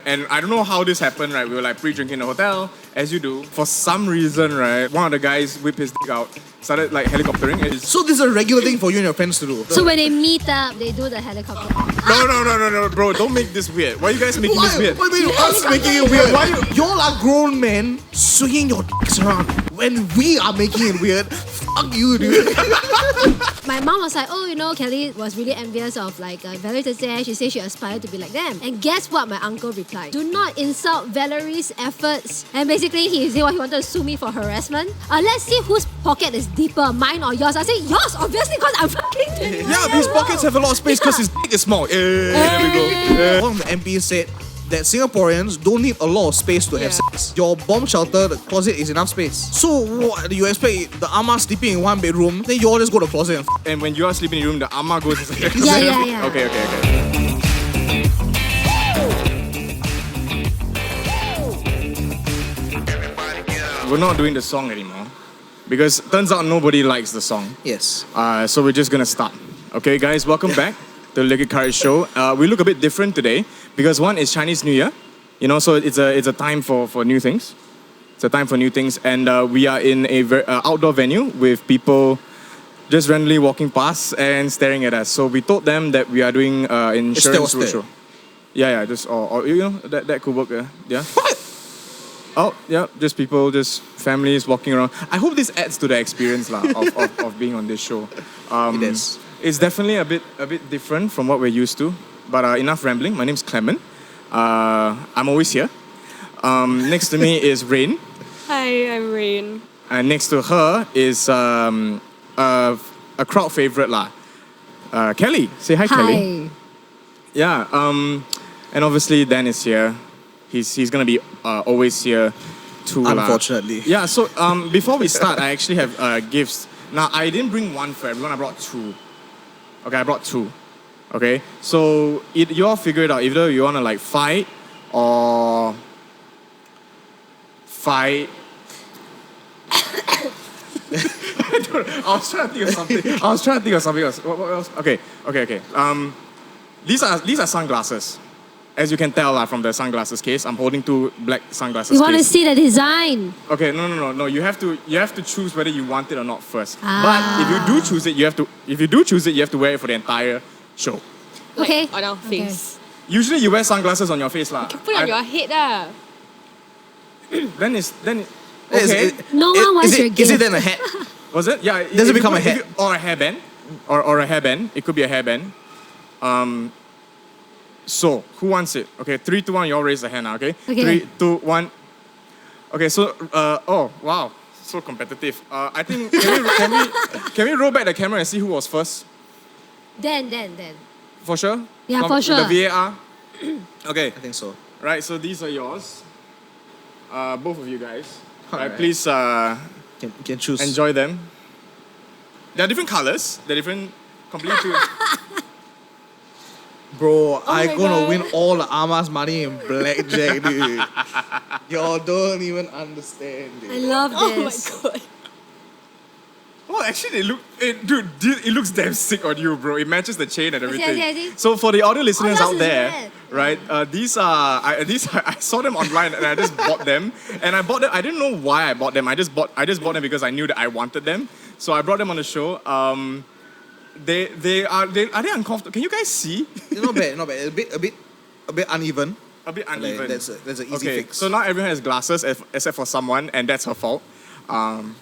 And I don't know how this happened, right? We were like pre-drinking in the hotel, as you do. For some reason, right, one of the guys whipped his dick out, started like helicoptering. So this is a regular thing for you and your friends to do? So when they meet up, they do the helicopter. No, bro, don't make this weird. Why are you guys making this weird? Why are us making it weird? Why y'all are grown men swinging your dicks around when we are making it weird? Fuck you, dude. My mom was like, oh, you know, Kelly was really envious of like Valerie's dad. She said she aspired to be like them. And guess what my uncle replied? Do not insult Valerie's efforts. And basically he said what he wanted to sue me for harassment. Let's see whose pocket is deeper, mine or yours. I said yours, obviously, because I'm fucking 21 Yeah, these pockets have a lot of space because his dick is small. There we go. One of the MPs said that Singaporeans don't need a lot of space to have sex. Your bomb shelter, the closet is enough space. So what do you expect? The ama sleeping in one bedroom, then you all just go to the closet And when you are sleeping in your room, the ama goes inside the Yeah, closet. yeah, yeah. Okay. We're not doing the song anymore because turns out nobody likes the song. Yes. So we're just gonna start. Okay, guys, welcome back to the Liquid Courage Show. We look a bit different today because one is Chinese New Year, you know, so it's a time for new things. It's a time for new things, and we are in a outdoor venue with people just randomly walking past and staring at us. So we told them that we are doing insurance roadshow. Yeah, just or you know that could work. Yeah. What? Oh yeah, just people, just families walking around. I hope this adds to the experience of being on this show. It is. It's definitely a bit different from what we're used to. But enough rambling. My name's Clement. I'm always here. Next to me is Raine. Hi, I'm Raine. And next to her is a crowd favorite lah. Kelly. Say hi, Kelly. Hi. Yeah. And obviously Dan is here. He's gonna be always here too. Unfortunately. Yeah. So before we start, I actually have gifts. Now I didn't bring one for everyone. I brought two. Okay, I brought two. Okay, so you all figure it out. Either you wanna like fight or fight. I was trying to think of something else. What else? Okay. These are sunglasses. As you can tell from the sunglasses case, I'm holding two black sunglasses. You want to see the design? Okay, no. You have to choose whether you want it or not first. But if you do choose it, you have to wear it for the entire show. Okay. Like, on our face. Usually you wear sunglasses on your face lah. Put it on your head lah. Then okay. No one wants your gift. Is it then a hat? Was it? Yeah. Does it become a hat? Or a hairband? Or a hairband. It could be a hairband. So, who wants it? Okay, 3, 2, 1, you all raise the hand now, okay? Okay. 3, 2, 1. Okay, so, oh, wow. So competitive. I think, can we roll back the camera and see who was first? Then. For sure? Yeah, for sure. The VAR? Okay. I think so. Right, so these are yours. Both of you guys. Alright. Please Can choose. enjoy them. They're different colors. They're different, completely. Bro, I'm my gonna God. win all the Ama's money in blackjack, dude. Y'all don't even understand, I dude. love Oh my this. god. Oh, actually, it looks damn sick on you, bro. It matches the chain and everything. see. So for the audio listeners yours out is there, red. right? These are I saw them online and I just bought them. And I bought them. I didn't know why I bought them. I just bought them because I knew that I wanted them. So I brought them on the show. Are they uncomfortable? Can you guys see? It's not bad. A bit uneven. A bit uneven. Like, that's an easy Okay, fix. so now everyone has glasses except for someone, and that's her fault. I'm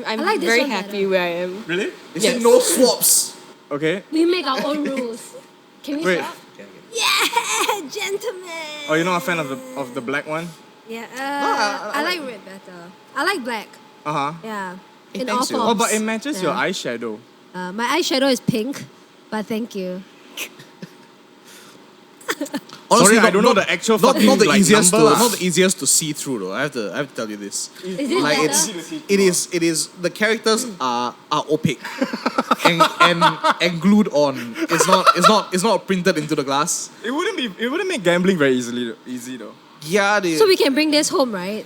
I like this very one happy better. where I am. Really? They Yes. said no swaps. Okay. We make our own rules. Can we Wait. stop? Yeah, gentlemen. Oh, you're not a fan of the black one? Yeah, I I like red better. I like black. Uh-huh. Yeah. Hey, In all thanks, you. forms. Oh, but it matches your Yeah. eyeshadow. My eyeshadow is pink, but thank you. Honestly, Sorry, I don't know the actual not fucking, the like, easiest number. not the easiest to see through though. I have to tell you this. Is it Like better? it is the characters are opaque and glued on. It's not printed into the glass. It wouldn't make gambling very easy though. Yeah, they So we can bring this home, right?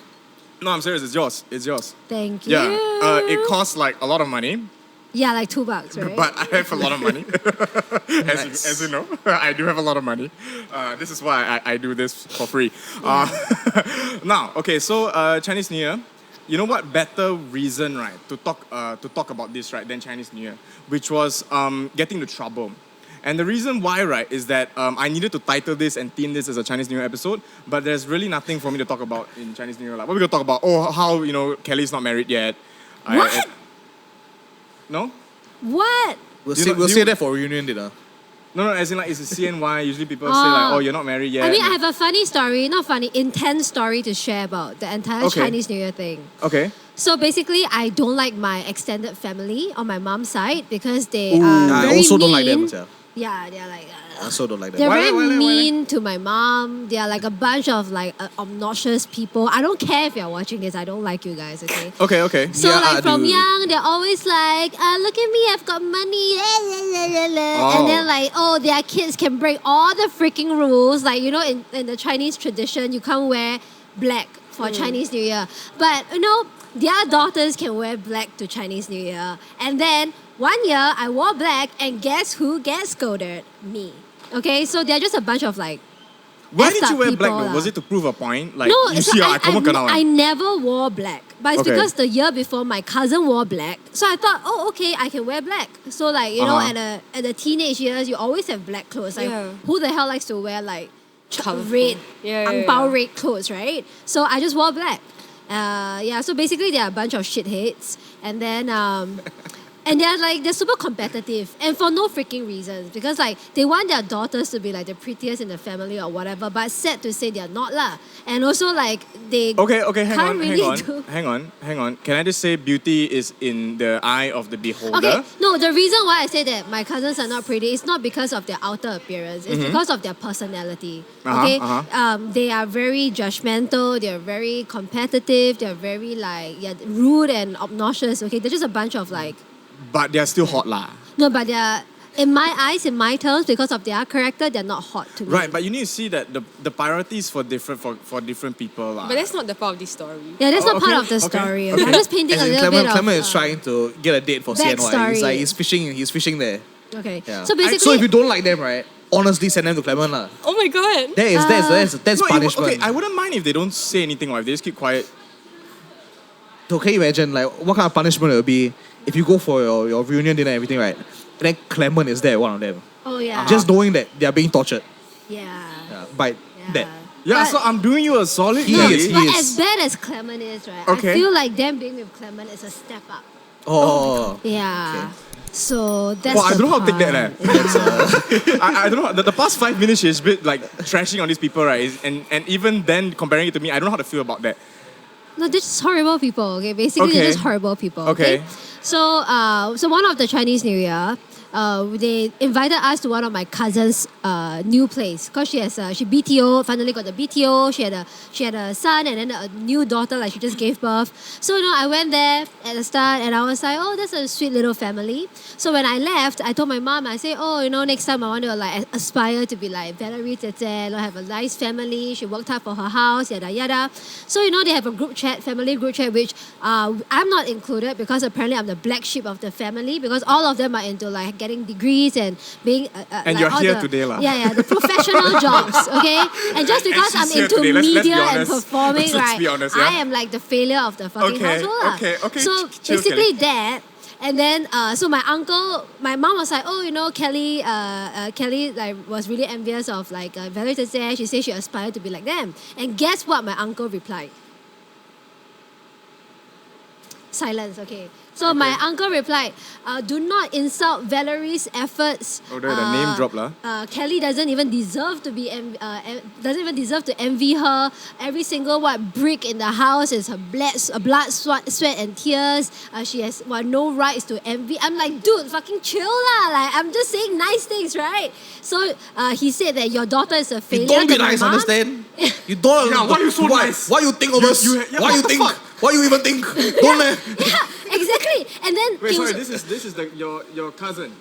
No, I'm serious. It's yours. Thank you. Yeah. It costs like a lot of money. Yeah, like $2, right? But I have a lot of money. as you know, I do have a lot of money. This is why I do this for free. Now, okay, so Chinese New Year. You know what better reason, right, to talk about this, right, than Chinese New Year, which was getting into trouble. And the reason why, right, is that I needed to title this and theme this as a Chinese New Year episode, but there's really nothing for me to talk about in Chinese New Year. Like, what are we gonna talk about? Oh, how, Kelly's not married yet. What? No? What? We'll You say, know- we'll you- say that for reunion dinner. No, as in like it's a CNY. Usually people say like, oh, you're not married yet. I mean, I have a funny story, not funny, intense story to share about the entire Okay. Chinese New Year thing. Okay. So basically, I don't like my extended family on my mom's side because they Ooh, are I very also mean. don't like them, sia. Yeah, they're like. I also don't like They're that. Why- very why- why- mean to my mom. They're like a bunch of like obnoxious people. I don't care if you're watching this. I don't like you guys, okay? Okay. So Yeah, like from dude. young, they're always like, look at me, I've got money. Oh. And then like, oh, their kids can break all the freaking rules. Like, in the Chinese tradition, you can't wear black for Chinese New Year. But, their daughters can wear black to Chinese New Year. And then one year, I wore black, and guess who gets scolded? Me. Okay, so they're just a bunch of like, Why effed did you up wear black people though? lah. Was it to prove a point? Like, no, you it's see, like, I I never wore black. But it's Okay. because the year before my cousin wore black. So I thought, oh, okay, I can wear black. So like, at the teenage years, you always have black clothes. Like, Yeah. who the hell likes to wear like Colourful. red, Yeah, ang yeah, pao yeah. red clothes, right? So I just wore black. So basically they are a bunch of shitheads. And then and they're super competitive and for no freaking reasons because like they want their daughters to be like the prettiest in the family or whatever, but sad to say they're not lah. And also like they Okay, can't really do. hang on. Can I just say beauty is in the eye of the beholder? Okay, no, the reason why I say that my cousins are not pretty is not because of their outer appearance. It's because of their personality. Okay, they are very judgmental. They're very competitive. They're very like rude and obnoxious. Okay, they're just a bunch of like. But they're still hot lah. No, but they're in my eyes, in my terms, because of their character, they're not hot to me. Right, but you need to see that the priorities for different people lah. But that's not the part of this story. Yeah, that's not Okay, part of the okay, story. okay. I'm just painting As a in little bit Clement of. is trying to get a date for CNY. backstory. He's like he's fishing there. Okay, Yeah. so basically, So if you don't like them, right, honestly send them to Clement lah. Oh my god. That's No, punishment. okay, I wouldn't mind if they don't say anything or if they just keep quiet. So can you imagine like what kind of punishment it would be if you go for your reunion dinner and everything, right? And then Clement is there, one of them. oh yeah, Just knowing that they are being tortured yeah. by that. Yeah, But- so I'm doing you a solid. He Kelly. is, he But is. as bad as Clement is, right? Okay. I feel like them being with Clement is a step up. Oh. Yeah. So that's. Well, I the don't know how to take that. part. I don't know. The past 5 minutes she's been like trashing on these people, right? And even then comparing it to me, I don't know how to feel about that. No, they're just horrible people. Okay, basically they're Okay. just horrible people. Okay. So, so one of the Chinese New Year, they invited us to one of my cousin's new place because she BTO, finally got the BTO. She had a son and then a new daughter, like she just gave birth. So I went there at the start and I was like, oh, that's a sweet little family. So when I left, I told my mom, I say, oh, next time I want to like aspire to be like Valerie Tete, have a nice family. She worked hard for her house, yada yada. So they have a group chat, family group chat, which I'm not included because apparently I'm the black sheep of the family because all of them are into like getting degrees and being And like you're all here the, today lah. Yeah, the professional jobs, okay? And just because she's I'm here into today, let's be media and honest. performing, Let's right? be honest, yeah? I am like the failure of the fucking Okay, household lah. okay, So chill, basically Kelly. that. And then, so my mom was like, oh, Kelly like was really envious of like Valerie Tete. She said she aspired to be like them. And guess what my uncle replied? Silence, okay. So my uncle replied, do not insult Valerie's efforts. Oh, there, the name drop lah. Kelly doesn't even deserve to be envy her. Every single brick in the house is her blood, sweat and tears. She has no rights to envy. I'm like, dude, fucking chill lah. Like I'm just saying nice things, right? So he said that your daughter is a failure. You don't be to my nice, mom. understand? You don't. Yeah, why you so nice? Why you think of us? yeah, Why what you the think? fuck? Why you even think? Don't let. Yeah, exactly. And then Wait, he sorry. was- This is your cousin.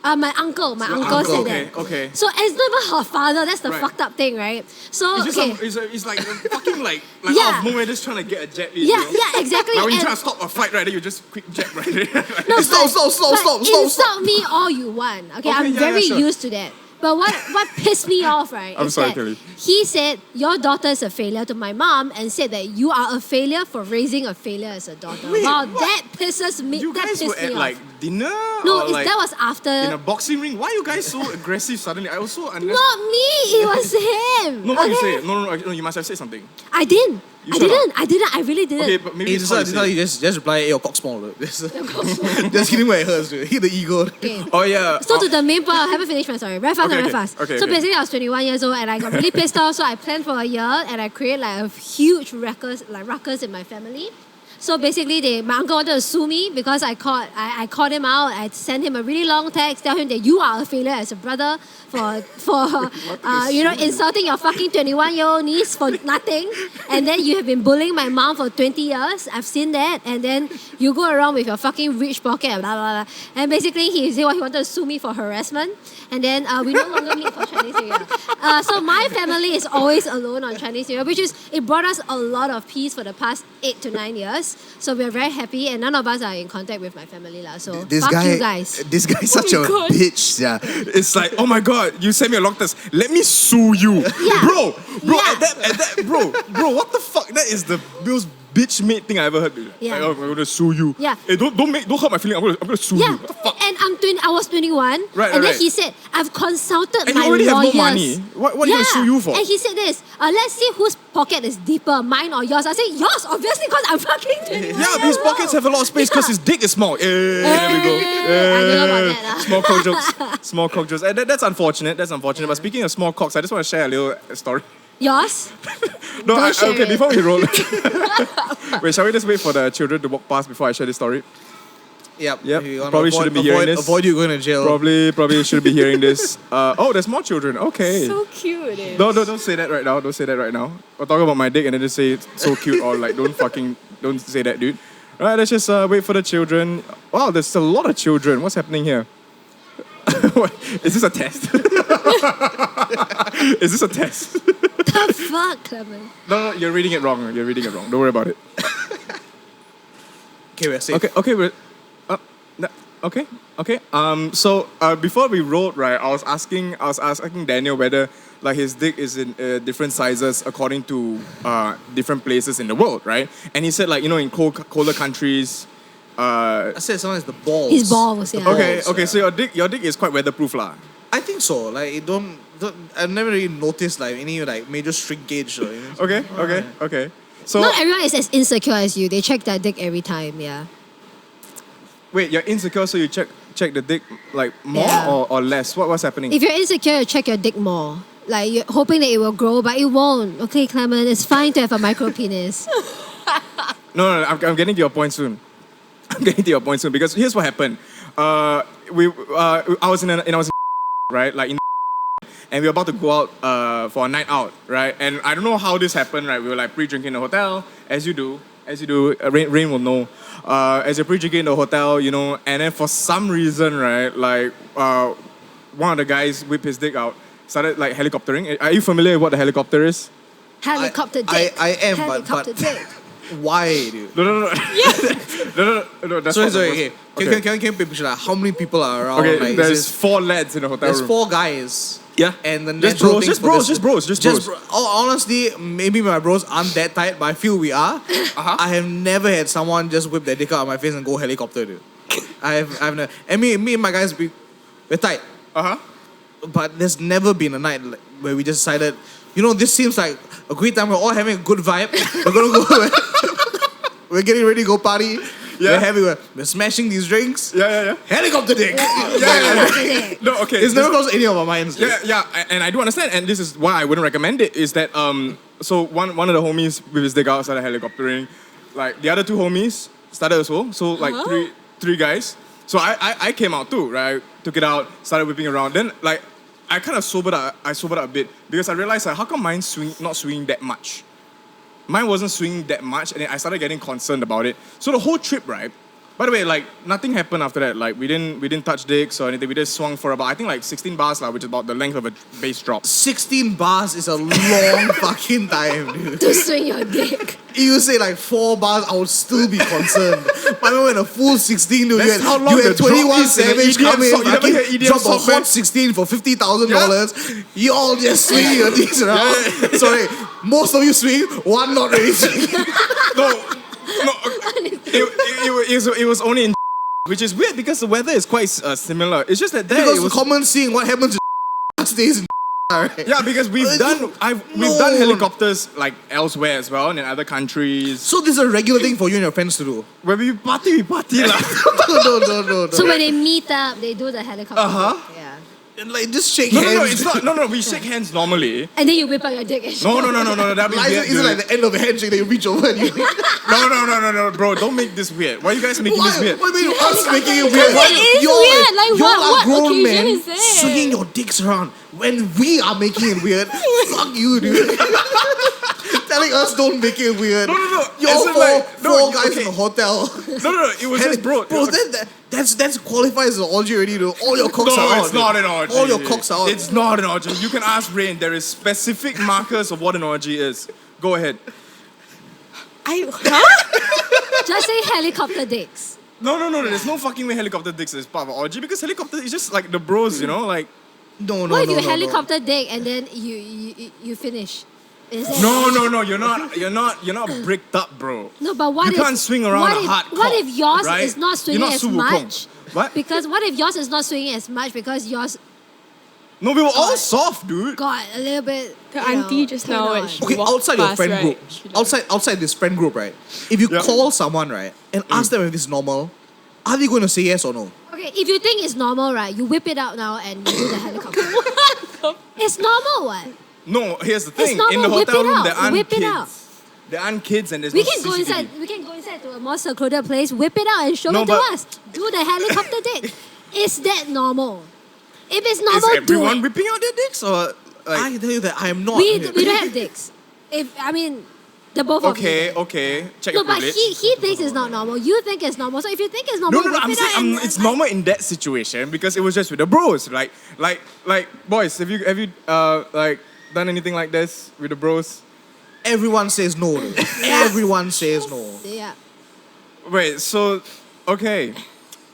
My uncle said that. Okay. So it's not even her father. That's the Right. fucked up thing, right? So It's just okay. it's like fucking like Yeah. out of nowhere just trying to get a jet in. Yeah, you know? yeah, exactly. Like when you And- try to stop a flight, right? Then you just quick jet right there. No, Stop, stop, stop, but stop, stop, insult me all you want. Okay, Okay, I'm yeah, very sure. used to that. But what pissed me off, right? I'm is sorry, that Kelly. he said your daughter is a failure to my mom, and said that you are a failure for raising a failure as a daughter. Wait, wow, what? that pisses me. You that guys pissed were me at off. like dinner? No, or like that was after. in a boxing ring. Why are you guys so aggressive suddenly? I was so unnecessary. Not me. It was him. No, what you okay? say? No, you must have said something. I didn't. You I shut didn't. I didn't. I really didn't. Okay, but maybe Hey, it's just, how like, you say it. just reply, hey, your cock small. Dude. Just hitting where it hurts, dude. Hit the ego. Okay. Oh yeah. So to the main point, I haven't finished my story. Very fast, Okay, very okay. fast. Okay, so okay. basically, I was 21 years old and I got really pissed off. So I planned for a year and I created like a huge ruckus in my family. So basically, my uncle wanted to sue me because I called him out. I sent him a really long text, tell him that you are a failure as a brother for insulting your fucking 21-year-old niece for nothing, and then you have been bullying my mom for 20 years. I've seen that, and then you go around with your fucking rich pocket, blah blah blah. And basically, he said he wanted to sue me for harassment, and then we no longer meet for Chinese New Year. So my family is always alone on Chinese New Year, which is it brought us a lot of peace for the past 8 to 9 years. So we're very happy, and none of us are in contact with my family lah. So fuck you guys. This guy is such a God. bitch. Yeah. It's like, oh my god, you sent me a long text. Let me sue you, Yeah. bro. Yeah. At that, bro, what the fuck? That is the most bitch mate thing I ever heard. Dude. Yeah. Like, oh, I'm gonna sue you. Yeah. Hey, don't hurt my feeling. I'm gonna sue Yeah, you. What the fuck? and I was 21, Right, and then right. he said, I've consulted And my you already have lawyers. no money. What are you gonna sue you for? And he said this, let's see whose pocket is deeper, mine or yours. I said, yours, obviously, because I'm fucking 21 Yeah, his pockets have a lot of space because his dick is small. There we go. I don't know about that. Small cock jokes. Small cock jokes. And that's unfortunate. But speaking of small cocks, I just want to share a little story. Yours? No, Don't share okay, it. before we roll. Wait, shall we just wait for the children to walk past before I share this story? Yep. Yep. If you wanna Probably shouldn't be hearing this. Avoid you going to jail. Probably should be hearing this. Oh, there's more children. Okay. So cute it is. No, don't say that right now. Don't say that right now. I'll talk about my dick and then just say it's so cute or like don't say that, dude. All right, let's just wait for the children. Wow, there's a lot of children. What's happening here? What? Is this a test? Is this a test? The fuck, Clement? No, you're reading it wrong. Don't worry about it. Okay, we're safe. Okay. So before we wrote, right, I was asking Daniel whether like his dick is in different sizes according to different places in the world, right? And he said like in colder countries. I said someone is the balls. His balls, yeah. Okay. yeah. So your dick is quite weatherproof, lah. I think so. Like, it don't I've never really noticed like any like major shrinkage. Or, Okay. So Not everyone is as insecure as you. They check their dick every time, yeah. wait, you're insecure, so you check the dick like more Yeah. or less? What's happening? If you're insecure, you check your dick more. Like, you're hoping that it will grow, but it won't. Okay, Clement, it's fine to have a micro penis. No, I'm getting to your point soon. Because here's what happened. I was in right, like in and we were about to go out for a night out, right? And I don't know how this happened, right? We were like pre-drinking in the hotel, as you do. Raine will know. As you're pre-drinking in the hotel, and then for some reason, right, like one of the guys whipped his dick out, started like helicoptering. Are you familiar with what the helicopter is? Helicopter dick. I am, Helicopter but dick. why, dude? No. No. That's Sorry, not the okay. worst. Can you picture like how many people are around? Okay, like, there's 4 lads in the hotel there's room. 4 guys. Yeah. And the Just natural bros, things just for bros, this- just bros. Honestly, maybe my bros aren't that tight, but I feel we are. I have never had someone just whip their dick out of my face and go helicopter, dude. I've never. And me and my guys, we're tight. But there's never been a night where we just decided, this seems like a great time. We're all having a good vibe. We're gonna go. We're getting ready to go party. Yeah. We're smashing these drinks. Yeah. Helicopter dick. Yeah. No, okay. It's never crossed any of our minds. dude. Yeah, and I do understand, and this is why I wouldn't recommend it, is that, so one of the homies with his dick out started helicoptering, like, the other 2 homies started as well, so, like, three guys, so I came out too, right, took it out, started whipping around, then, like, I kind of sobered up a bit, because I realized, like, how come mine's not swinging that much? Mine wasn't swinging that much, and then I started getting concerned about it, so the whole trip, right, By the way, like nothing happened after that. Like we didn't touch dicks or anything. We just swung for about I think like 16 bars, which is about the length of a bass drop. 16 bars is a long fucking time, dude. To swing your dick. If you say like 4 bars, I would still be concerned. But I when a full 16, dude, That's how long you the had drop 21 is in an Savage EDM come in, song. You never hear fucking EDM drop a song, man? hot 16 for $50,000. You all just swing your dicks around. Sorry, most of you swing, one not really swing. No, it was only in which is weird because the weather is quite similar. It's just that there Because it was common seeing what happens in stays in right? yeah, because we've done helicopters like elsewhere as well and in other countries. So this is a regular thing for you and your friends to do? When we party lah. No. So when they meet up, they do the helicopter. Yeah. And like just shake No, hands. no, it's not. No, we shake hands normally. And then you whip out your dick and No, that'd be Like, weird. is it like the end of the handshake that you reach over and you... No, bro, don't make this weird. Why are you guys making this weird? What do you mean us making it weird? It is weird. Like, what grown occasion men is this? swinging your dicks around when we are making it weird. Fuck you, dude. Telling us don't make it weird. No. You're As in, four, like, no, four guys okay. in a hotel. No, it was just bro. Bro, that's qualifies as an orgy already, dude. All your cocks are No, out. it's not an orgy. All your cocks are out. It's not an orgy. You can ask Raine. There is specific markers of what an orgy is. Go ahead. just say helicopter dicks. No. There's no fucking way helicopter dicks is part of an orgy because helicopter is just like the bros, you know, like. No. What if you helicopter dick and then you finish? Is that No. You're not bricked up, bro. No, but what You if can't swing around what a if, hard What cock, if yours right? is not swinging You're not as Su Wukong. much? What? Because what if yours is not swinging as much because yours No, we were all soft, dude. got a little bit. The you know, auntie just turned now, on. when she Okay, walked outside your past, friend right, group, she like- outside this friend group, right? If you Yeah. call someone, right, and ask them if it's normal, are they going to say yes or no? Okay, if you think it's normal, right, you whip it out now and you do the helicopter. It's normal, what? No, here's the thing. normal, In the whip hotel it room, out, there aren't whip it kids. out. There aren't kids and there's We no can go CCTV. inside. We can go inside to a more secluded place, whip it out, and show No, it to but- us. Do the helicopter dick. Is that normal? If it's Is normal, do everyone it. whipping out their dicks or like? I can tell you that I am not. We don't have dicks. The both of you. Okay. Check No, your but privilege. he thinks it's not normal. You think it's normal. So if you think it's normal, No, whip I'm it saying out and, it's normal in that situation because it was just with the bros. Like boys, have you like done anything like this with the bros? Everyone says no. Dude. Everyone says no. Yeah. Wait, so okay.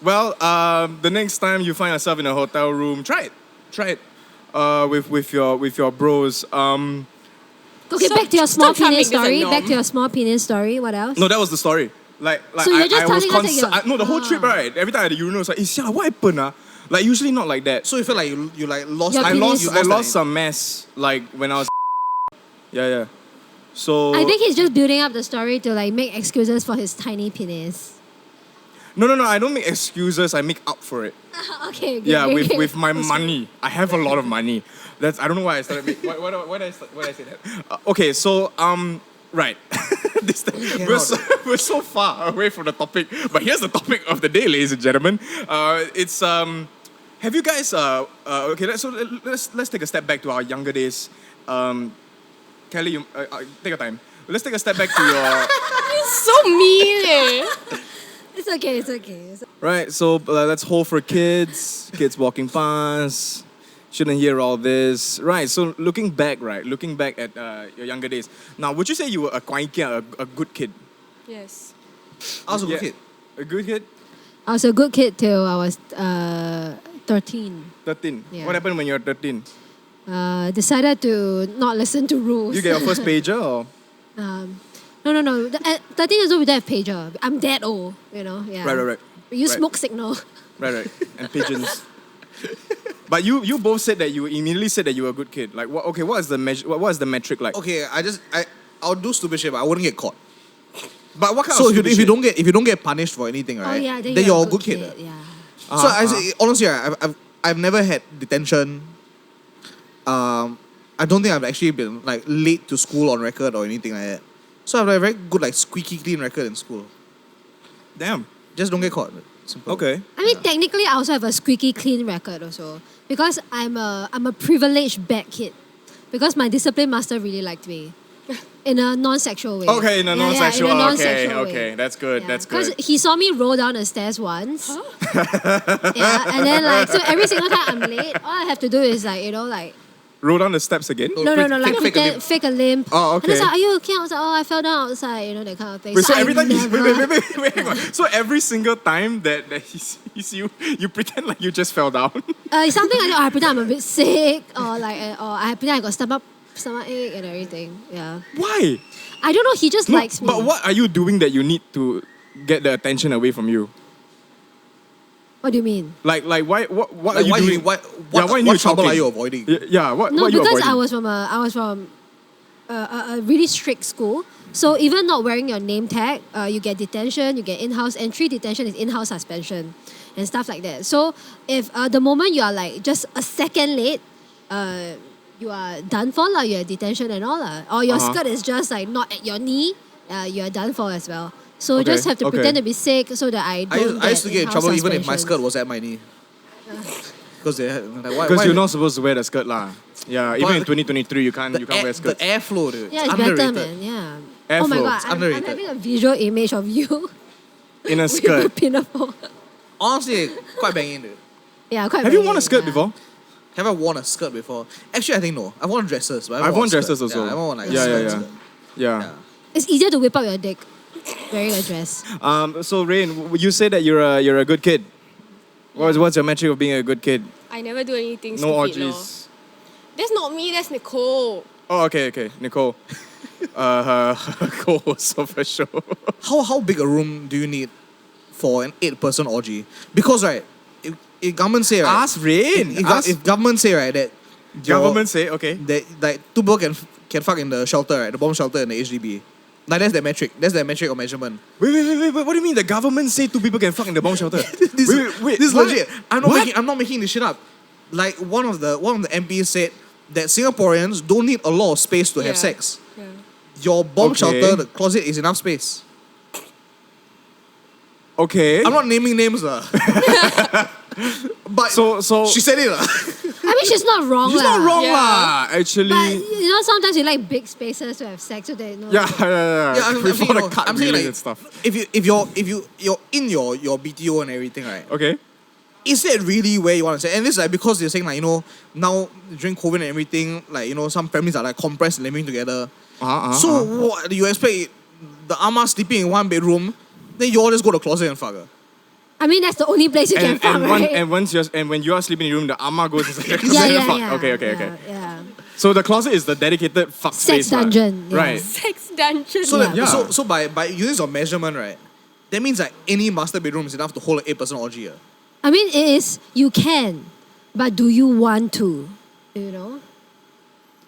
Well, the next time you find yourself in a hotel room, try it. With your bros. Okay, So- back to your small so can't penis make this a story. norm. Back to your small penis story. What else? No, that was the story. Like So you're just I was telling us that you're- no, the whole trip, right? Every time at the urinal, it's like, what happened? Like usually not like that. So you feel like you like lost. Your I penis- lost some mess like when I was. Yeah. So I think he's just building up the story to like make excuses for his tiny penis. no. I don't make excuses. I make up for it. Okay. Good, Yeah, good, good. with my money. I have a lot of money. I don't know why I started. Why did I say that? Okay, so right. We're so far away from the topic, but here's the topic of the day, ladies and gentlemen. It's Have you guys okay? Let's take a step back to our younger days. Kelly, you take your time. Let's take a step back to your. You're so mean. It's okay. Right, so let's hold for kids walking past. Shouldn't hear all this. Right, so looking back at your younger days. Now, would you say you were a good kid? Yes. I was a good Yeah. kid. A good kid? I was a good kid till I was 13. 13. Yeah. What happened when you were 13? Decided to not listen to rules. You get your first pager or? No. At 13 years old, we don't have pager. I'm that old, you know. Yeah. Right. We use Right. smoke signal. Right. And pigeons. But you both said that you immediately said that you were a good kid. Like, what is the measure? What is the metric like? Okay, I'll do stupid shit, but I wouldn't get caught. But what kind So of if you don't get punished for anything, right? Oh yeah, then you're a good kid. Yeah. So I say, honestly, I've never had detention. I don't think I've actually been like late to school on record or anything like that. So I have a very good like squeaky clean record in school. Damn. Just don't get caught. Simple. Okay. I mean, technically, I also have a squeaky clean record also because I'm a privileged bad kid because my discipline master really liked me. In a non-sexual way. Okay, in a non-sexual. in a Okay, non-sexual okay, way. that's good. That's good. Because he saw me roll down the stairs once. Yeah, and then like so every single time I'm late, all I have to do is like like. Roll down the steps again. No, like pretend, fake a limp. Oh, okay. And it's like, are you okay? I was like, oh, I fell down outside, that kind of thing. Wait, so I every time never- wait, hang on. So every single time that he sees you, you pretend like you just fell down. Something like that, or I pretend I'm a bit sick, or I pretend I got stomach ache and everything. Yeah. Why? I don't know. He just likes me. But what are you doing that you need to get the attention away from you? What do you mean? Like why? What are you Why doing? what why what trouble are you avoiding? Yeah, what? No, what are you because avoiding? I was from a really strict school. So even not wearing your name tag, you get detention, you get in-house entry. Detention is in-house suspension, and stuff like that. So if the moment you are like just a second late, you are done for lah. You're detention and all lah. Or your skirt is just like not at your knee, you are done for as well. So Okay, just have to okay. pretend to be sick so that I don't I used to get in in-house trouble even if my suspensions. skirt was at my knee. Because they had, like, why? Because you're not supposed to wear the skirt lah. Yeah, even in But 2023 you can't wear the skirts. airflow, dude. Yeah, it's underrated. better, man. Yeah. Airflow, Oh my god, it's I'm underrated. having a visual image of you In a with a skirt. pinafore. Honestly, quite banging, dude. Yeah, quite. Have you banging, worn a skirt yeah. before? Have I worn a skirt before? Actually, I think no. I've worn dresses, but I I've haven't worn a skirt. dresses also. Yeah, I haven't worn like a Yeah, skirt. yeah. skirt. Yeah. It's easier to whip up your dick wearing a dress. So Raine, you say that you're a good kid. What's your metric of being a good kid? I never do anything No stupid, lor. orgies. That's not me, that's Nicole. Oh, okay. Nicole. Nicole, so for sure. How big a room do you need for an 8-person orgy? Because right, if government say right, Ask Raine. if government say right that Government say okay. that like 2 people can fuck in the shelter, right, the bomb shelter in the HDB. Like that's their metric. That's their metric of measurement. Wait. What do you mean the government say 2 people can fuck in the bomb shelter? This wait. is what? legit. What? I'm not making this shit up. Like one of the MPs said that Singaporeans don't need a lot of space to have Yeah. sex. Yeah. Your bomb Okay. shelter, the closet is enough space. Okay. I'm not naming names lah. But So- she said it lah. I mean, she's not wrong. She's lah. not wrong Yeah. lah. Actually. But sometimes you like big spaces to have sex, so that Yeah. Yeah, I'm Before saying, the cut I'm saying release like and stuff. if you're in your BTO and everything, right? Okay. Is that really where you want to say? And this is like because they're saying like now during COVID and everything, like some families are like compressed and living together. So what do you expect? The ama sleeping in one bedroom, then you all just go to the closet and fuck her. I mean, that's the only place you can fuck, right? and when you are sleeping in your room, the amma goes inside the yeah. fuck. Okay. Yeah. So the closet is the dedicated fuck Sex space, lah. dungeon, yeah. Right. Sex dungeon. So Yeah. so by units of measurement, right? That means like any master bedroom is enough to hold an 8-person orgy. I mean, it is, you can, but do you want to? You know?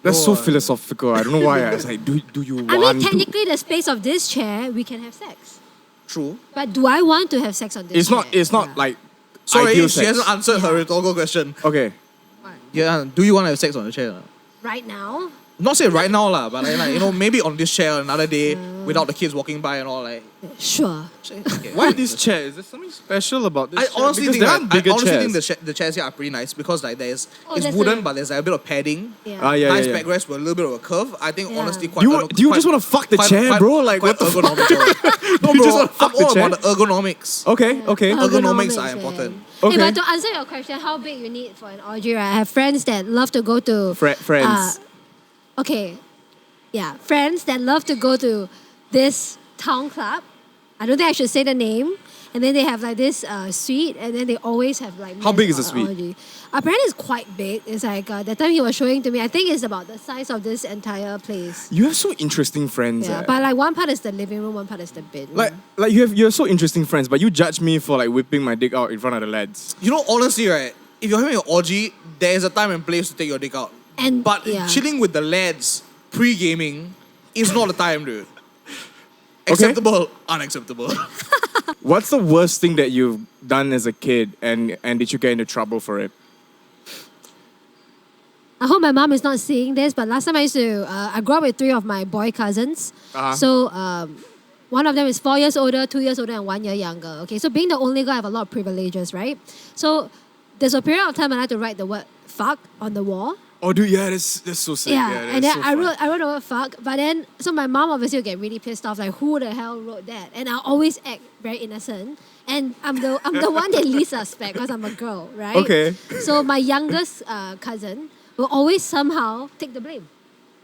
That's No, so philosophical. I don't know why. I was like, do you want I mean, to? technically, the space of this chair, we can have sex. True. But do I want to have sex on this It's chair? not. It's not Yeah. like. Sorry, ideal she sex. hasn't answered her rhetorical question. Okay. Yeah, do you want to have sex on the chair? Right now? Not say right now lah, but like maybe on this chair another day without the kids walking by and all like. Sure. Okay. Why this chair? Is there something special about this I chair? honestly Because think there are bigger chairs. the chairs here are pretty nice because like it's there's wooden a- but there's like a bit of padding. Yeah. Yeah. Nice backrest with a little bit of a curve. I think Yeah. honestly quite. Do you just want to fuck the chair, bro? Like what the fuck? ergonomical. No, You bro. just wanna fuck I'm the all chair? about the ergonomics. Okay. Ergonomics are man. important. Okay. But to answer your question, how big you need for an orgy, right? I have friends that love to go to... Friends. Okay. Yeah, friends that love to go to this town club. I don't think I should say the name. And then they have like this suite, and then they always have like... How men big is the for suite? orgy. Apparently it's quite big. It's like, that time he was showing to me, I think it's about the size of this entire place. You have so interesting friends. Yeah, eh. but like one part is the living room, one part is the bedroom. Like you have so interesting friends, but you judge me for like whipping my dick out in front of the lads. You know, honestly, right? If you're having an orgy, there is a time and place to take your dick out. And But yeah. chilling with the lads pre-gaming is not the time, dude. Acceptable, unacceptable. What's the worst thing that you've done as a kid, and did you get into trouble for it? I hope my mom is not seeing this, but last time I used to, I grew up with 3 of my boy cousins. Uh-huh. So one of them is 4 years older, 2 years older, and 1 year younger. Okay, so being the only girl, I have a lot of privileges, right? So there's a period of time I like to write the word fuck on the wall. Oh, dude, yeah, that's so sick. Yeah, that's and then so I fun. wrote the word fuck, but then so my mom obviously would get really pissed off, like who the hell wrote that? And I always act very innocent, and I'm the one they least suspect because I'm a girl, right? Okay. So my youngest cousin will always somehow take the blame,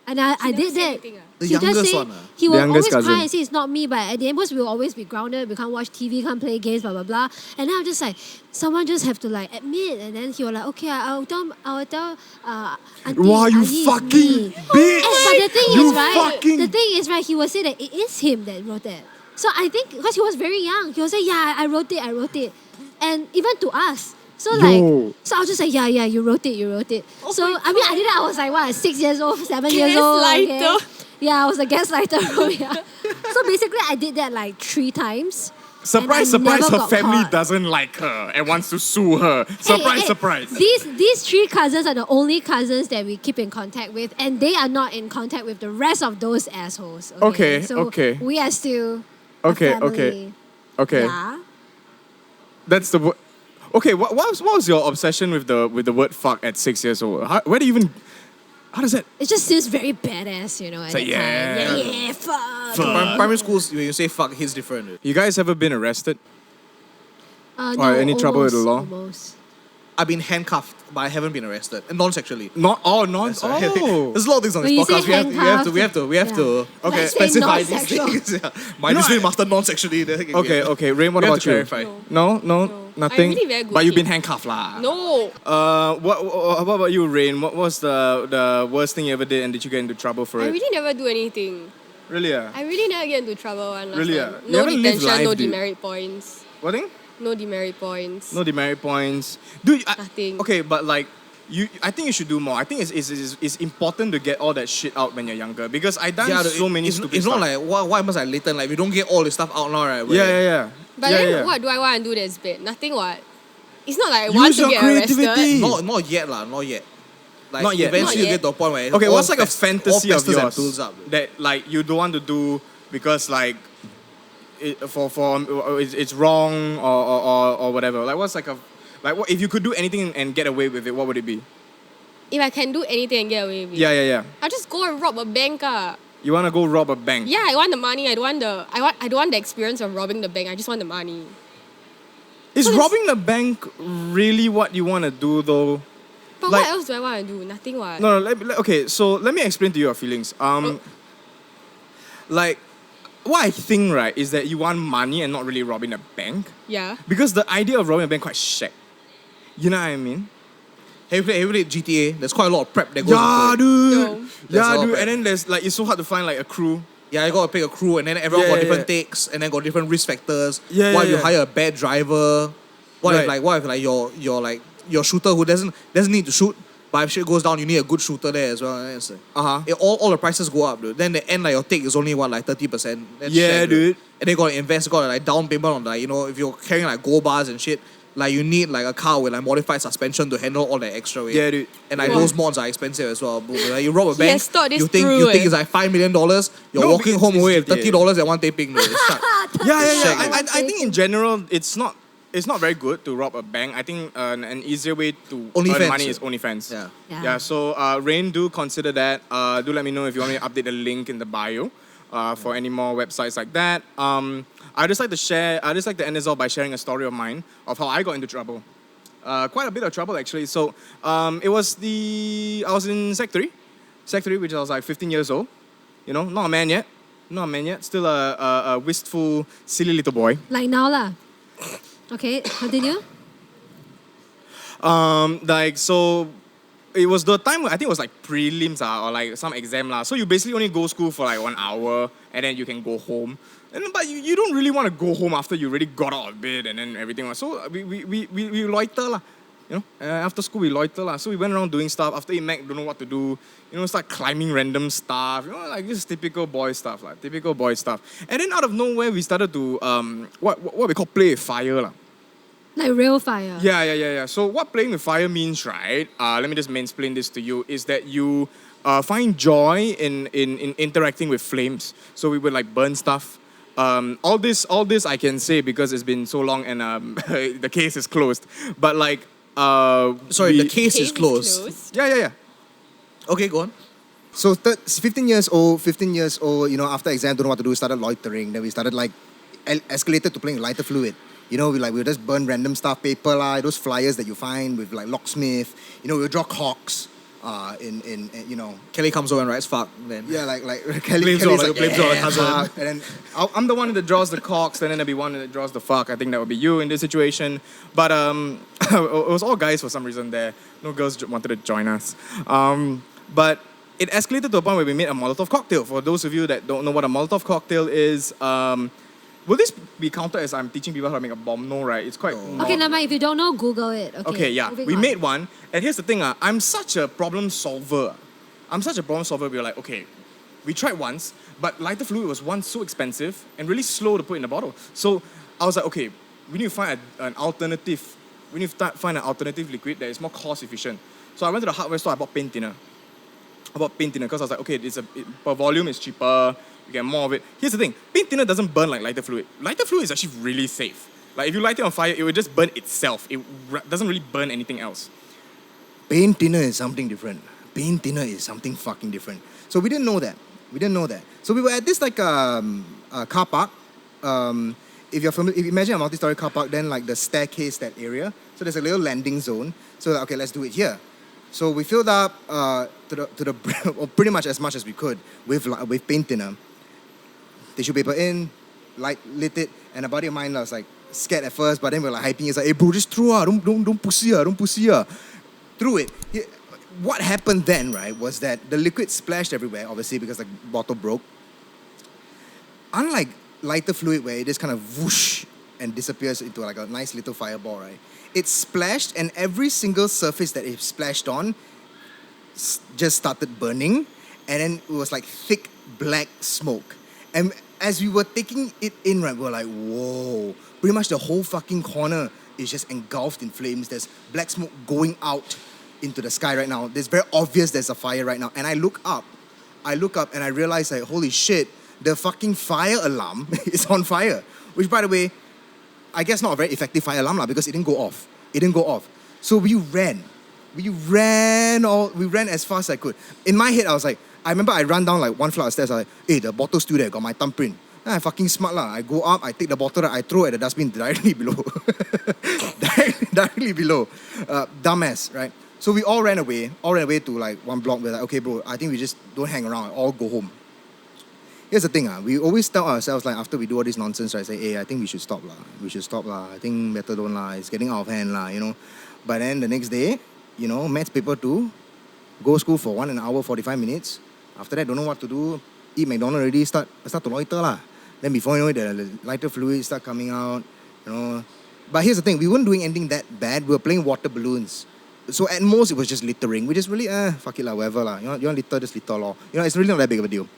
and I did that. The He just youngest say, one. He The will youngest always cry cousin. and say it's not me, but at the end, because we will always be grounded, we can't watch TV, can't play games, blah blah blah. And then I'm just like, someone just have to like admit, and then he will like, okay, I'll tell Auntie, Wow, you Ayi, it's fucking me. bitch! But the thing You is, right? fucking- The thing is, right? He will say that it is him that wrote that. So I think because he was very young, he will say, "Yeah, I wrote it," and even to us. So Yo. so I was just like, "Yeah, you wrote it." So I mean, I did it. I was like, what, 6 years old, 7 years old. Okay? Gaslighter. Yeah, I was a gaslighter. Yeah. So basically, I did that like 3 times. Surprise, and I surprise, never her got family caught. doesn't like her and wants to sue her. Surprise, Hey, surprise. These 3 cousins are the only cousins that we keep in contact with, and they are not in contact with the rest of those assholes. Okay, So okay. we are still Okay, a family. okay. Okay. Yeah. That's the word. Okay, what was your obsession with the word fuck at 6 years old? Where do you even... How does that... It just seems very badass, at like, that yeah. time. Yeah, fuck. Primary schools, when you say fuck, it's different. You guys ever been arrested? No, any trouble with the law? Almost. I've been handcuffed, but I haven't been arrested. And non-sexually. Not... Oh, not... That's right. Oh. There's a lot of things on When this you podcast. say We have to handcuffed, okay, Like say specify these non-sexual. things. Yeah. My discipline master non-sexually. Okay. Raine, what We have about to you? clarify. No, nothing. I'm really very good But you've been kid. handcuffed lah. No. What about you, Raine? What was the worst thing you ever did, and did you get into trouble for I it? really never do anything. Really? I really never get into trouble one last Really, time. You No haven't lived detention, no life, dude. demerit points. What thing? No demerit points. No demerit points. Dude, Nothing. Okay, but like, I think you should do more. I think it's important to get all that shit out when you're younger, because I done so many stupid It's stuff. not like, why am I later? Like, we don't get all this stuff out now, right? Yeah. But yeah, then yeah. what do I want to do that's bad? Nothing what? It's not like I Use want to your get creativity. arrested. Not yet lah, not yet. Like, Not yet. Eventually Not you yet. get to a point where Okay, all what's like a fest- fantasy all of festers and yours builds up. that like you don't want to do because like it's wrong or whatever? Like what's like a what if you could do anything and get away with it? What would it be? If I can do anything and get away with it, Yeah. I'll just go and rob a bank. You wanna go rob a bank? Yeah, I want the money. I don't want the experience of robbing the bank. I just want the money. Is So robbing the bank really what you wanna do though? But Like- what else do I want to do? Nothing what? No. Okay, so let me explain to you your feelings. Like, what I think right is that you want money and not really robbing a bank, Yeah. because the idea of robbing a bank quite shag. You know what I mean? Have you played GTA? There's quite a lot of prep that goes Yeah, into it. dude. No. There's a Yeah, lot of dude. prep. And then there's like it's so hard to find like a crew. Yeah, you gotta pick a crew, and then everyone Yeah, got yeah, different yeah. takes, and then got different risk factors. Yeah, What yeah, if you yeah. hire a bad driver? What Right. if your shooter who doesn't need to shoot, but if shit goes down, you need a good shooter there as well. And it's like, all the prices go up, dude. Then the end like your take is only what, like 30%. That's Yeah, shag, dude. And then gotta invest, gotta like down payment on like, if you're carrying like gold bars and shit, like you need like a car with like modified suspension to handle all that extra weight. Yeah, dude. And like Wow. those mods are expensive as well. But, like, you rob a He bank, has thought this you think through, it's like $5 million. You're No, walking because home it's away with GTA. $30 and one taping. Dude. It's shut. Yeah. Shag. I think in general it's not very good to rob a bank. I think an easier way to OnlyFans. earn money is OnlyFans. Yeah. Yeah. So Raine, do consider that. Do let me know if you want me to update the link in the bio for any more websites like that. I just like to end this off by sharing a story of mine of how I got into trouble. Quite a bit of trouble actually. So I was in Sec 3, which I was like 15 years old. You know, not a man yet. Still a wistful, silly little boy. Like now lah. Okay, continue. So it was the time, I think it was like prelims or like some exam lah. So you basically only go school for like 1 hour and then you can go home. But you don't really want to go home after you already got out of bed and then everything. So we loiter lah. You know, after school we loiter lah. So we went around doing stuff. After EMAC, don't know what to do. You know, start climbing random stuff. You know, like this typical boy stuff lah. And then out of nowhere we started to what we call play with fire lah. Like real fire. Yeah. So what playing with fire means, right? Let me just mansplain this to you, is that you find joy in interacting with flames. So we would like burn stuff. All this I can say because it's been so long and the case is closed. But like Sorry, the case is closed. Yeah. Okay, go on. So 15 years old, after exam, don't know what to do, started loitering. Then we started escalated to playing lighter fluid. We'll just burn random stuff, paper those flyers that you find with like locksmith. We'll draw cocks. Kelly comes over and writes fuck. Then Kelly. Blames all the cousin. Fuck. And then I'm the one that draws the cocks, and then there'll be one that draws the fuck. I think that would be you in this situation. But it was all guys for some reason there. No girls wanted to join us. But it escalated to a point where we made a Molotov cocktail. For those of you that don't know what a Molotov cocktail is, will this be counted as I'm teaching people how to make a bomb? No, right? It's quite... Okay, never mind. If you don't know, Google it. Okay, yeah. Moving We on. made one. And here's the thing. I'm such a problem solver. We were like, okay, we tried once, but lighter fluid was so expensive and really slow to put in the bottle. So I was like, okay, we need to find an alternative. We need to find an alternative liquid that is more cost efficient. So I went to the hardware store, I bought paint thinner. Because I was like, okay, per volume is cheaper, you get more of it. Here's the thing, paint thinner doesn't burn like lighter fluid. Lighter fluid is actually really safe. Like if you light it on fire, it will just burn itself. It doesn't really burn anything else. paint thinner is something different. Paint thinner is something fucking different. So we didn't know that. So we were at this car park. If you're familiar, if you imagine a multi-story car park, then like the staircase, that area. So there's a little landing zone. So okay, let's do it here. So we filled up to the or pretty much as we could with paint thinner. Tissue paper in, lit it, and a buddy of mine was like scared at first, but then we're like hyping. He's like, "Hey bro, just throw don't pussy Threw it. What happened then, right, was that the liquid splashed everywhere, obviously because the bottle broke. Unlike lighter fluid where it just kind of whoosh and disappears into like a nice little fireball, right? It splashed, and every single surface that it splashed on just started burning, and then it was like thick black smoke. And as we were taking it in, right, we were like, whoa, pretty much the whole fucking corner is just engulfed in flames. There's black smoke going out into the sky right now. There's very obvious there's a fire right now. And I look up and I realize like, holy shit, the fucking fire alarm is on fire. Which, by the way, I guess not a very effective fire alarm because it didn't go off. So we ran as fast as I could. In my head, I was like, I remember I ran down like one flight of stairs. I was like, hey, the bottle's still there, got my thumbprint. Then I fucking smart lah. I go up, I take the bottle, I throw at the dustbin directly below. directly below. Dumbass, right? So we all ran away to like one block. We're like, okay, bro, I think we just don't hang around, all go home. Here's the thing, we always tell ourselves, like, after we do all this nonsense, right, say, hey, I think we should stop lah. I think better don't lah. It's getting out of hand lah, But then the next day, maths paper 2, go school for 1 hour, 45 minutes. After that, don't know what to do. Eat McDonald's already, start to loiter lah. Then before you know it, the lighter fluid start coming out, But here's the thing, we weren't doing anything that bad. We were playing water balloons. So at most, it was just littering. We just really, fuck it lah, whatever lah. You want litter, just litter lor. It's really not that big of a deal.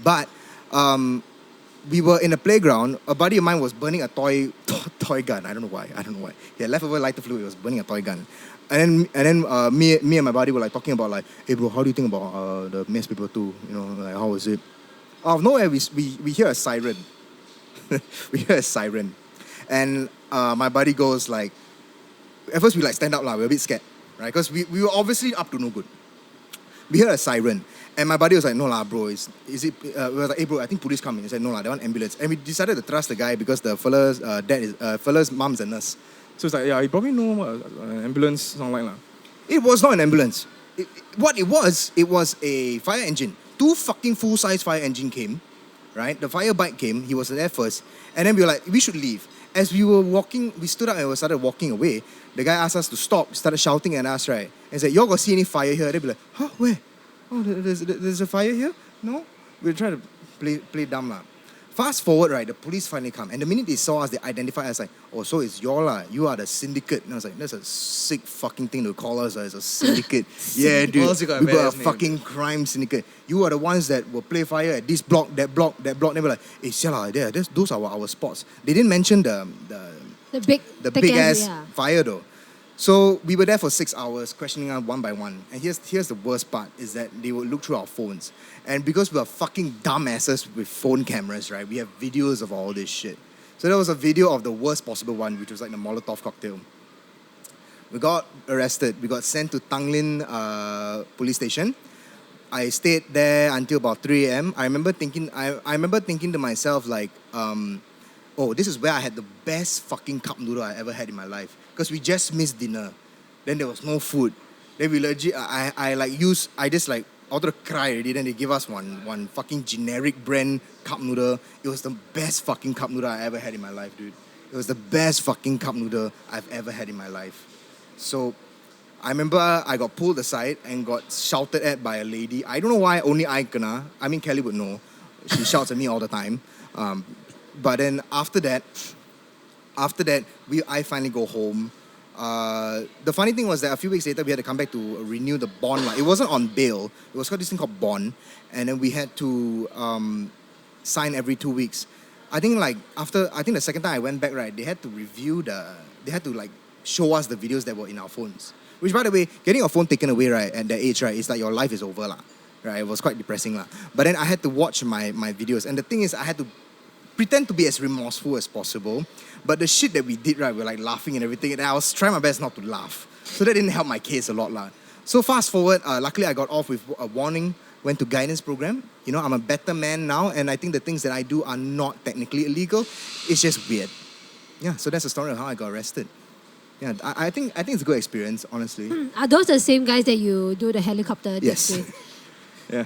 But we were in a playground. A buddy of mine was burning a toy gun. I don't know why. He had leftover lighter fluid. He was burning a toy gun. And then me and my buddy were like talking about like, hey bro, how do you think about the maths paper 2? Like how was it? Out of nowhere, we hear a siren. We hear a siren. And my buddy goes like, at first we like stand up lah. We're a bit scared, right? Because we were obviously up to no good. We heard a siren. And my buddy was like, no lah, bro, is it? We were like, hey bro, I think police coming. He said, no lah, they want ambulance. And we decided to trust the guy because the fella's mom's a nurse. So it's like, yeah, you probably know what an ambulance sound like lah. It was not an ambulance. What it was a fire engine. 2 fucking full-size fire engine came, right? The fire bike came. He was there first. And then we were like, we should leave. As we were walking, we stood up and we started walking away. The guy asked us to stop, started shouting at us, right? And said, y'all got see any fire here? They'd be like, huh, where? Oh, there's a fire here? No? We're trying to play dumb lah. Fast forward, right, the police finally come. And the minute they saw us, they identified us like, oh, so it's y'all lah. You are the syndicate. And I was like, that's a sick fucking thing to call us as a syndicate. Yeah, dude. We got a fucking crime syndicate. You are the ones that will play fire at this block, that block. They were like, hey, siala, those are our spots. They didn't mention the big ass fire though. So we were there for 6 hours, questioning us one by one. And here's the worst part, is that they would look through our phones. And because we are fucking dumbasses with phone cameras, right, we have videos of all this shit. So there was a video of the worst possible one, which was like the Molotov cocktail. We got arrested. We got sent to Tanglin police station. I stayed there until about 3 a.m. I remember thinking to myself like, oh, this is where I had the best fucking cup noodle I ever had in my life. Because we just missed dinner. Then there was no food. Then we legit, I wanted to cry already. Then they give us one fucking generic brand cup noodle. It was the best fucking cup noodle I ever had in my life, dude. It was the best fucking cup noodle I've ever had in my life. So I remember I got pulled aside and got shouted at by a lady. I don't know why only I kena. I mean, Kelly would know. She shouts at me all the time. But then after that, I finally go home. The funny thing was that a few weeks later, we had to come back to renew the bond. It wasn't on bail. It was called this thing called bond. And then we had to sign every 2 weeks. I think the second time I went back, right, they had to show us the videos that were in our phones. Which, by the way, getting your phone taken away, right, at that age, right, it's like your life is over, lah. Right, it was quite depressing, lah. But then I had to watch my videos. And the thing is, I had to pretend to be as remorseful as possible. But the shit that we did, right, we were like laughing and everything. And I was trying my best not to laugh. So that didn't help my case a lot, lah. So fast forward, luckily I got off with a warning, went to guidance program. You know, I'm a better man now. And I think the things that I do are not technically illegal. It's just weird. Yeah, so that's the story of how I got arrested. Yeah, I think it's a good experience, honestly. Are those the same guys that you do the helicopter Yes. dicks with? Yeah.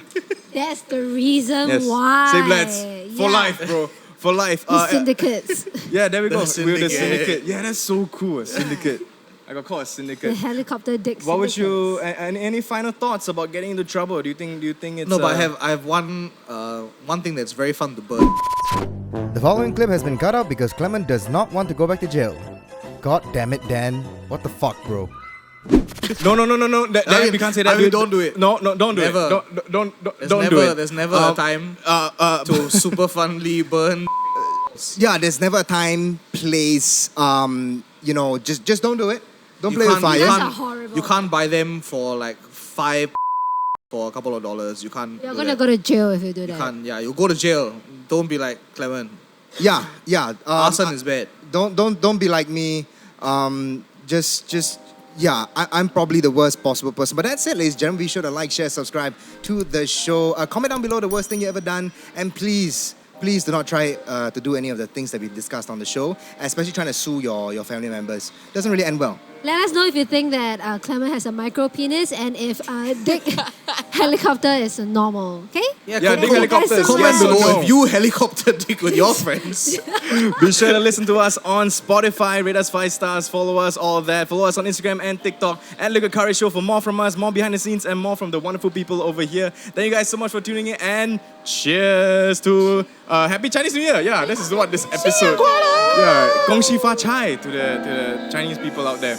That's the reason Yes. why. Same lads. For life, bro. For life. The syndicates. Yeah, there we go. The We're the syndicate. syndicate. Yeah, that's so cool. A syndicate. I got called a The syndicate. helicopter dicks. What would you? Any final thoughts about getting into trouble? Do you think it's? No, but I have one thing that's very fun to burn. The following clip has been cut out because Clement does not want to go back to jail. God damn it, Dan. What the fuck, bro? No. That, we can't say that. I mean, don't do it. No, don't do Never. it. Don't do it. There's never a time to super funly burn. Yeah, there's never a time, place, just don't do it. Don't play with fire. That's horrible. You can't buy them for like 5 for a couple of dollars. You can't. You're do gonna that. go to jail if you do You that. can't. Yeah, you go to jail. Don't be like Clement. Yeah. Arson is bad. Don't be like me. I'm probably the worst possible person. But that's it, ladies and gentlemen. Be sure to like, share, subscribe to the show. Comment down below the worst thing you ever done. And please do not try to do any of the things that we discussed on the show, especially trying to sue your family members. Doesn't really end well. Let us know if you think that Clement has a micro penis and if dick helicopter is normal. Okay? Yeah, dick helicopter is Comment yes or below no. if you helicopter dick with your friends. Be sure to listen to us on Spotify, rate us 5 stars, follow us, all of that. Follow us on Instagram and TikTok at Liquid Courage Show for more from us, more behind the scenes, and more from the wonderful people over here. Thank you guys so much for tuning in, and cheers to Happy Chinese New Year. Yeah, this is what this episode. Yeah, 恭喜发财 to the Chinese people out there.